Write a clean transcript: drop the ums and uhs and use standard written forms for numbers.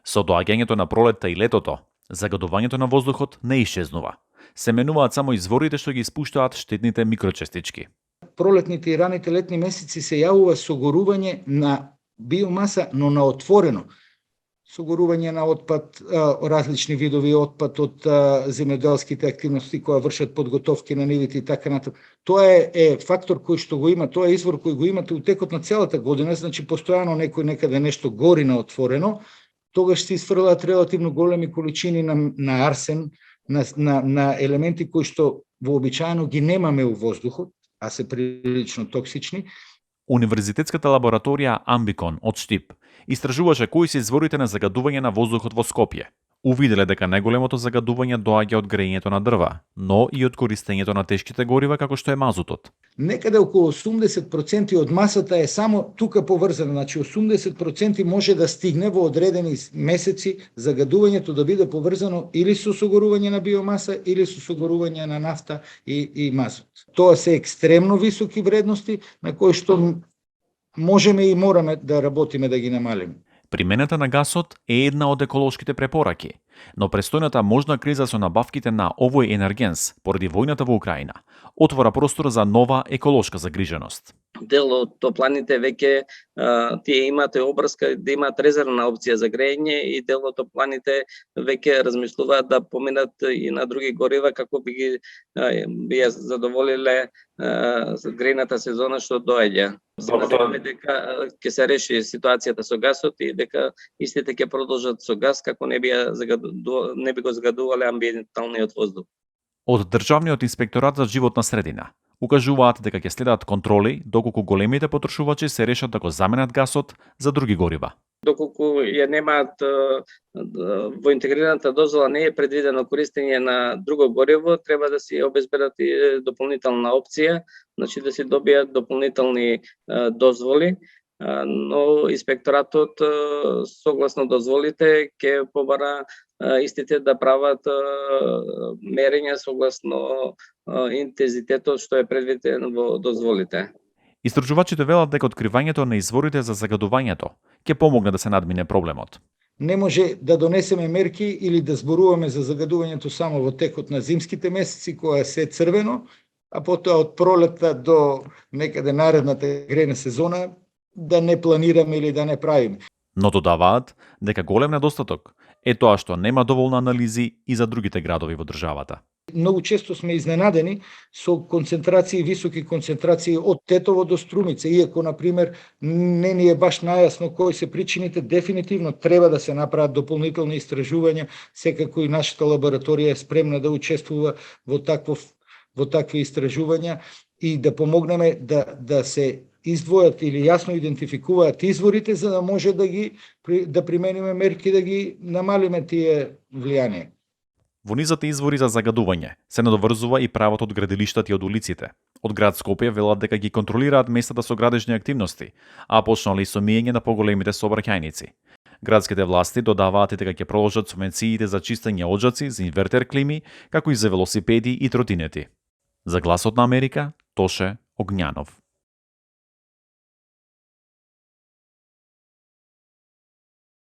Со доаѓањето на пролетта и летото, загадувањето на воздухот не исчезнува. Се менуваат само изворите што ги испуштаат штетните микрочестички. Пролетните и раните летни месеци се јавува согорување на биомаса, но на отворено. Согорување на отпад, различни видови отпад од земјоделските активности кои вршат подготовки на нивите и така натаму. Тоа е фактор кој што го има, тоа е извор кој го имате у текот на целата година, значи постојано некој некаде нешто гори на отворено, тогаш се изфрлаат релативно големи количини на арсен, на елементи кои што вообичаено ги немаме у воздухот, а се прилично токсични. Универзитетската лабораторија Амбикон од Штип истражуваше кои се изворите на загадување на воздухот во Скопје. Увиделе дека најголемото загадување доаѓа од грејењето на дрва, но и од користењето на тешките горива како што е мазутот. Некаде околу 80% од масата е само тука поврзана, значи 80% може да стигне во одредени месеци загадувањето да биде поврзано или со согорување на биомаса или со согорување на нафта и мазут. Тоа се екстремно високи вредности на кои што можеме и мораме да работиме да ги намалиме. Примената на гасот е една од еколошките препораки, но престојната можна криза со набавките на овој енергенс поради војната во Украина отвора простор за нова еколошка загриженост. Дел од топланите веќе тие имаат обрска да имаат резервна опција за грејење и дел од топланите веќе размислуваат да поминат и на други горива како би ја задоволиле грејната сезона што доаѓа. Сметаме дека ќе се реши ситуацијата со гасот и дека истите ќе продолжат со газ како не би го загадувале амбиенталниот воздух. Од Државниот инспекторат за животна средина укажуваат дека ќе следат контроли доколку големите потрошувачи се решат да го заменат гасот за други горива. Доколку ја немаат во интегрираната дозвола не е предвидено користење на друго гориво, треба да си обезбедат и дополнителна опција, значи да си добијат дополнителни дозволи, но инспекторатот согласно дозволите ќе побара истите да прават мерења согласно интензитетот што е предвиден во дозволите. Истражувачите велат дека откривањето на изворите за загадувањето ќе помогне да се надмине проблемот. Не може да донесеме мерки или да зборуваме за загадувањето само во текот на зимските месеци кога се црвено, а потоа од пролетта до некаде наредната грејна сезона да не планираме или да не правиме. Но додаваат дека голем недостаток е тоа што нема доволно анализи и за другите градови во државата. Многу често сме изненадени со концентрации, високи концентрации од Тетово до Струмица, иако, например, не ни е баш најасно кои се причините, дефинитивно треба да се направат дополнителни истражувања, секако и нашата лабораторија е спремна да учествува во такви истражувања и да помогнеме да се издвојат или јасно идентификуваат изворите за да може да примениме мерки да ги намалиме тие влијанија. Во низот извори за загадување се надоврзува и правото од градилиштата и од улиците. Од град Скопје велат дека ги контролираат местата со градежни активности, а почнале и со миење на поголемите сообраќајници. Градските власти додаваат и дека ќе продолжат субвенциите за чистење оджаци, за инвертер клими, како и за велосипеди и тротинети. За Гласот на Америка, Тоше Огњанов.